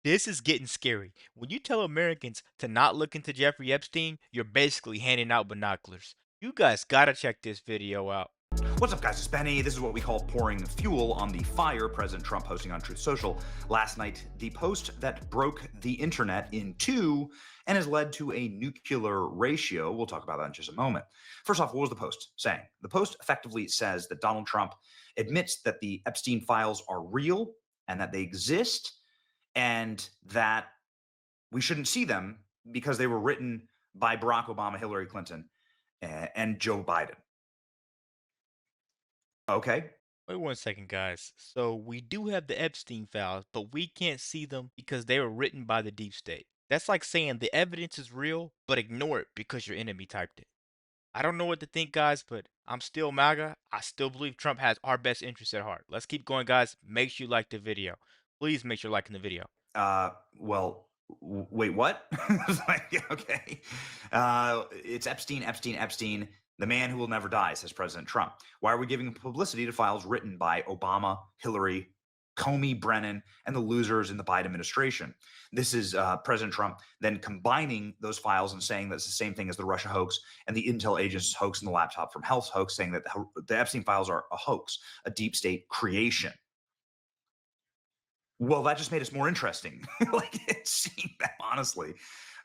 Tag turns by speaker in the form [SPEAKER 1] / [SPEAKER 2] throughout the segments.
[SPEAKER 1] This is getting scary. When you tell Americans to not look into Jeffrey Epstein, you're basically handing out binoculars. You guys gotta check this video out.
[SPEAKER 2] What's up, guys? It's Benny. This is what we call pouring fuel on the fire President Trump posting on Truth Social last night. The post that broke the internet in two and has led to a nuclear ratio. We'll talk about that in just a moment. First off, what was the post saying? The post effectively says that Donald Trump admits that the Epstein files are real and that they exist and that we shouldn't see them because they were written by Barack Obama, Hillary Clinton, and Joe Biden. Okay.
[SPEAKER 1] Wait 1 second, guys. So we do have the Epstein files, but we can't see them because they were written by the deep state. That's like saying the evidence is real, but ignore it because your enemy typed it. I don't know what to think, guys, but I'm still MAGA. I still believe Trump has our best interests at heart. Let's keep going, guys. Make sure you like the video. Please make sure you're liking the video.
[SPEAKER 2] Well, wait, what? Like, yeah, okay. It's Epstein, Epstein, Epstein, the man who will never die, says President Trump. Why are we giving publicity to files written by Obama, Hillary, Comey, Brennan, and the losers in the Biden administration? This is President Trump then combining those files and saying that's the same thing as the Russia hoax and the Intel agents hoax and the laptop from Health hoax, saying that the Epstein files are a hoax, a deep state creation. Well, that just made us more interesting, like it seemed that honestly,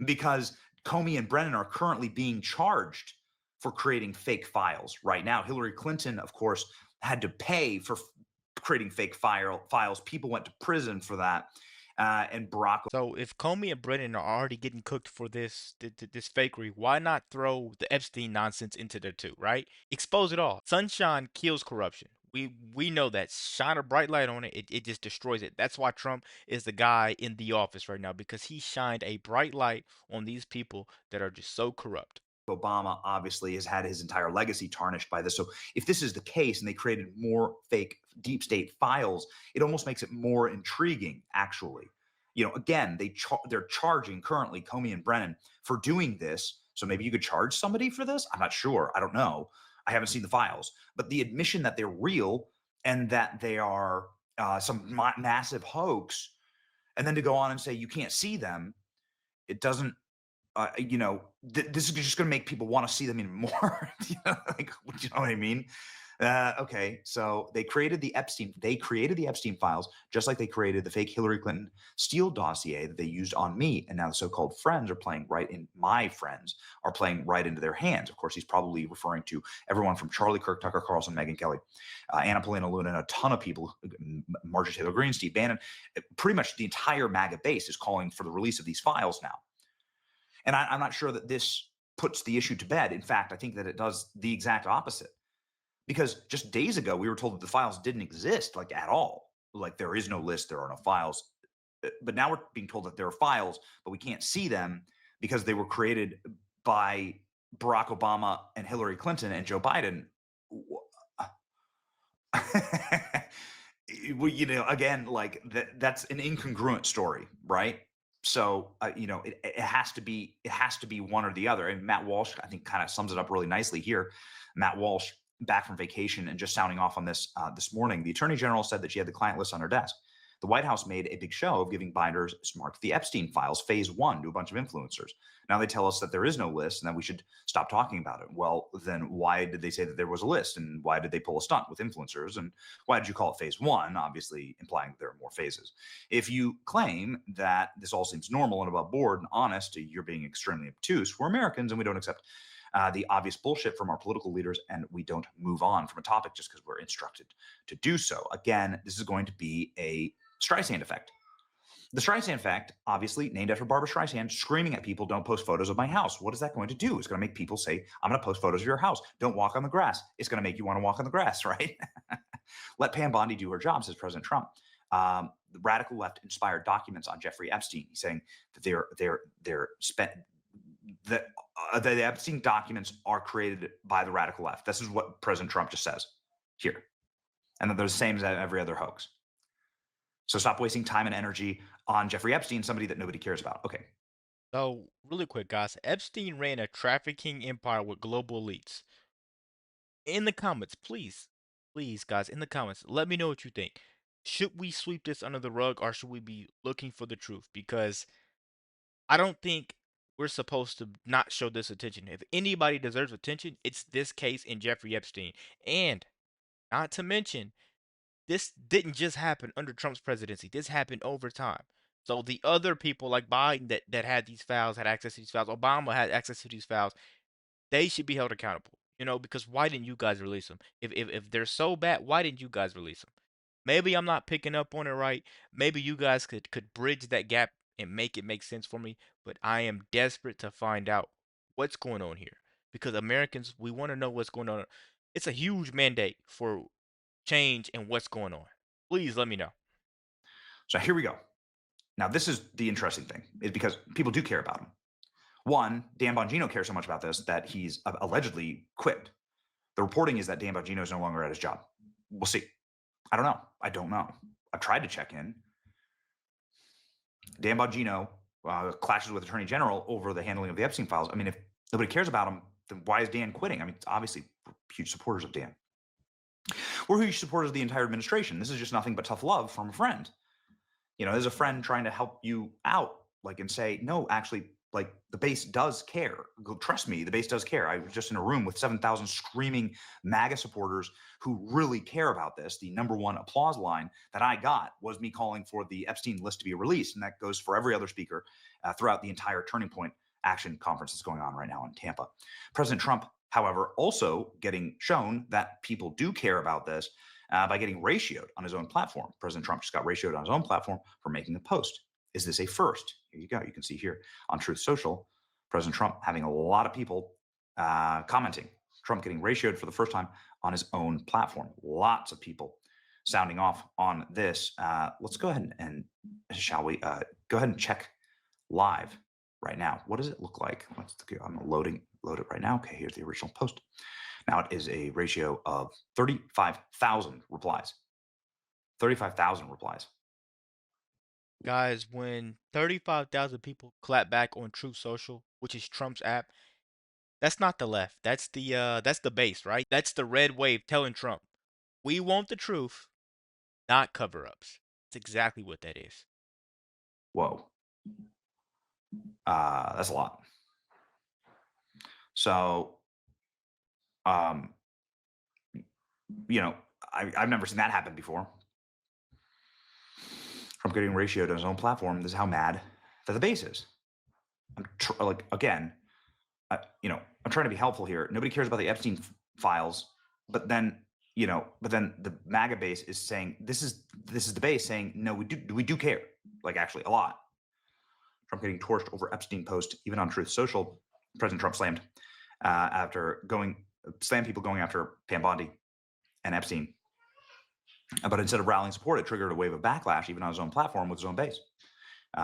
[SPEAKER 2] because Comey and Brennan are currently being charged for creating fake files right now. Hillary Clinton, of course, had to pay for creating fake files. People went to prison for that. And Barack.
[SPEAKER 1] So if Comey and Brennan are already getting cooked for this fakery, why not throw the Epstein nonsense into there too, right? Expose it all. Sunshine kills corruption. We know that. Shine a bright light on it, it just destroys it. That's why Trump is the guy in the office right now, because he shined a bright light on these people that are just so corrupt.
[SPEAKER 2] Obama obviously has had his entire legacy tarnished by this. So if this is the case and they created more fake deep state files, it almost makes it more intriguing, actually. Again, they're charging currently Comey and Brennan for doing this. So maybe you could charge somebody for this. I'm not sure. I don't know. I haven't seen the files, but the admission that they're real and that they are some massive hoax, and then to go on and say you can't see them, it doesn't this is just going to make people want to see them even more. Like, you know what I mean? Okay, so they created the Epstein files, just like they created the fake Hillary Clinton Steele dossier that they used on me, and now the so-called friends are playing right in my friends are playing right into their hands. Of course, he's probably referring to everyone from Charlie Kirk, Tucker Carlson, Megyn Kelly, Anna Paulina Luna, and a ton of people, Marjorie Taylor Greene, Steve Bannon. Pretty much the entire MAGA base is calling for the release of these files now. And I'm not sure that this puts the issue to bed. In fact, I think that it does the exact opposite. Because just days ago, we were told that the files didn't exist, like at all. Like there is no list, there are no files. But now we're being told that there are files, but we can't see them because they were created by Barack Obama and Hillary Clinton and Joe Biden. Again, like that's an incongruent story, right? So it has to be one or the other. And Matt Walsh, I think, kind of sums it up really nicely here. Matt Walsh, back from vacation and just sounding off on this this morning, the attorney general said that she had the client list on her desk. The White House made a big show of giving binders marked the Epstein files phase one to a bunch of influencers. Now they tell us that there is no list and that we should stop talking about it. Well, then why did they say that there was a list, and why did they pull a stunt with influencers, and why did you call it phase one? Obviously implying that there are more phases. If you claim that this all seems normal and above board and honest, you're being extremely obtuse. We're Americans and we don't accept the obvious bullshit from our political leaders, and we don't move on from a topic just because we're instructed to do so. Again, this is going to be a Streisand effect. The Streisand effect, obviously named after Barbara Streisand, screaming at people, don't post photos of my house. What is that going to do? It's going to make people say, I'm going to post photos of your house. Don't walk on the grass. It's going to make you want to walk on the grass, right? Let Pam Bondi do her job, says President Trump. The radical left inspired documents on Jeffrey Epstein. He's saying that they're spent that the Epstein documents are created by the radical left. This is what President Trump just says here, and that they're the same as every other hoax. So stop wasting time and energy on Jeffrey Epstein, somebody that nobody cares about. Okay.
[SPEAKER 1] So, really quick, guys, Epstein ran a trafficking empire with global elites. In the comments, please, guys, in the comments, let me know what you think. Should we sweep this under the rug or should we be looking for the truth? Because I don't think we're supposed to not show this attention. If anybody deserves attention, it's this case in Jeffrey Epstein. And not to mention, this didn't just happen under Trump's presidency. This happened over time. So the other people like Biden that had these files, had access to these files, Obama had access to these files, they should be held accountable. Because why didn't you guys release them? If they're so bad, why didn't you guys release them? Maybe I'm not picking up on it right. Maybe you guys could bridge that gap and make it make sense for me. But I am desperate to find out what's going on here because Americans, we want to know what's going on. It's a huge mandate for change and what's going on. Please let me know.
[SPEAKER 2] So here we go. Now, this is the interesting thing, is because people do care about him. One, Dan Bongino cares so much about this that he's allegedly quit. The reporting is that Dan Bongino is no longer at his job. We'll see. I don't know. I don't know. I've tried to check in. Dan Bongino clashes with Attorney General over the handling of the Epstein files. I mean, if nobody cares about him, then why is Dan quitting? I mean, obviously, we're huge supporters of Dan. We're huge supporters of the entire administration. This is just nothing but tough love from a friend. There's a friend trying to help you out, like, and say, no, actually, like, the base does care. Trust me, the base does care. I was just in a room with 7,000 screaming MAGA supporters who really care about this. The number one applause line that I got was me calling for the Epstein list to be released. And that goes for every other speaker throughout the entire Turning Point Action conference that's going on right now in Tampa. President Trump, however, also getting shown that people do care about this by getting ratioed on his own platform. President Trump just got ratioed on his own platform for making a post. Is this a first? Here you go. You can see here on Truth Social, President Trump having a lot of people commenting. Trump getting ratioed for the first time on his own platform. Lots of people sounding off on this. Let's go ahead and shall we go ahead and check live right now. What does it look like? I'm load it right now. Okay, here's the original post. Now it is a ratio of 35,000 replies. 35,000 replies.
[SPEAKER 1] Guys, when 35,000 people clap back on Truth Social, which is Trump's app, that's not the left. That's the base, right? That's the red wave telling Trump, "We want the truth, not cover-ups." That's exactly what that is.
[SPEAKER 2] Whoa. That's a lot. So, um, I've never seen that happen before. Trump getting ratioed on his own platform. This is how mad that the base is. Again, I'm trying to be helpful here. Nobody cares about the Epstein files, but then the MAGA base is saying this is the base saying no, we do care, like actually a lot. Trump getting torched over Epstein post, even on Truth Social. President Trump slammed people going after Pam Bondi and Epstein. But instead of rallying support, it triggered a wave of backlash, even on his own platform with his own base.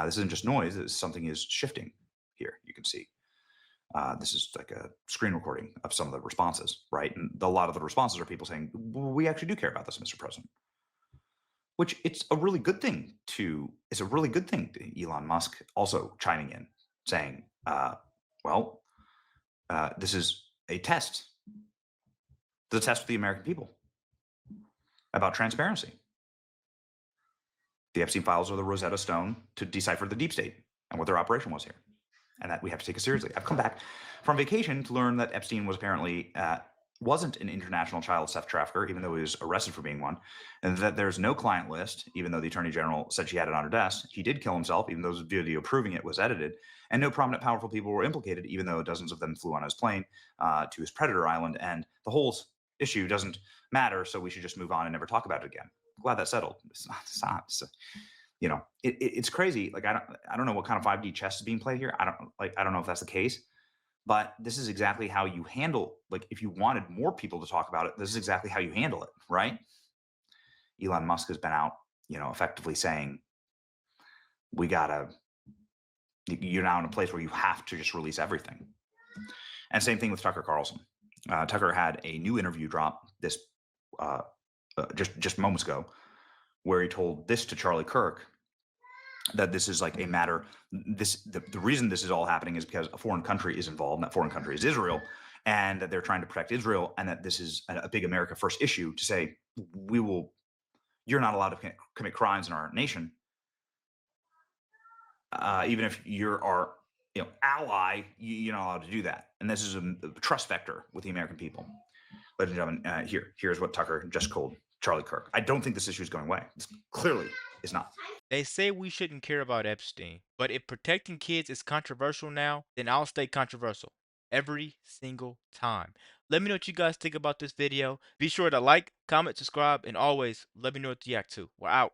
[SPEAKER 2] This isn't just noise; something is shifting here. You can see. This is like a screen recording of some of the responses, right? And a lot of the responses are people saying, well, "We actually do care about this, Mr. President." Which it's a really good thing to. It's a really good thing to Elon Musk also chiming in, saying, this is a test. The test for the American people about transparency. The Epstein files are the Rosetta Stone to decipher the deep state and what their operation was here, and that we have to take it seriously. I've come back from vacation to learn that Epstein was apparently wasn't an international child sex trafficker, even though he was arrested for being one, and that there's no client list, even though the attorney general said she had it on her desk. He did kill himself, even though the video proving it was edited, and no prominent, powerful people were implicated, even though dozens of them flew on his plane to his predator island, and the whole issue doesn't matter, so we should just move on and never talk about it again. Glad that's settled. It's crazy. Like I don't know what kind of 5D chess is being played here. I don't know if that's the case. But this is exactly how you handle, like, if you wanted more people to talk about it, this is exactly how you handle it, right? Elon Musk has been out, effectively saying, you're now in a place where you have to just release everything. And same thing with Tucker Carlson. Tucker had a new interview drop this just moments ago, where he told this to Charlie Kirk, that this is like a matter. The reason this is all happening is because a foreign country is involved, and that foreign country is Israel, and that they're trying to protect Israel, and that this is a big America First issue to say we will, you're not allowed to commit crimes in our nation, even if you're our ally. You're not allowed to do that, and this is a trust vector with the American people. Ladies and gentlemen, here's what Tucker just called Charlie Kirk. I don't think this issue is going away. This clearly is not.
[SPEAKER 1] They say we shouldn't care about Epstein, but if protecting kids is controversial now, then I'll stay controversial every single time. Let me know what you guys think about this video. Be sure to like, comment, subscribe, and always let me know what you react to. We're out.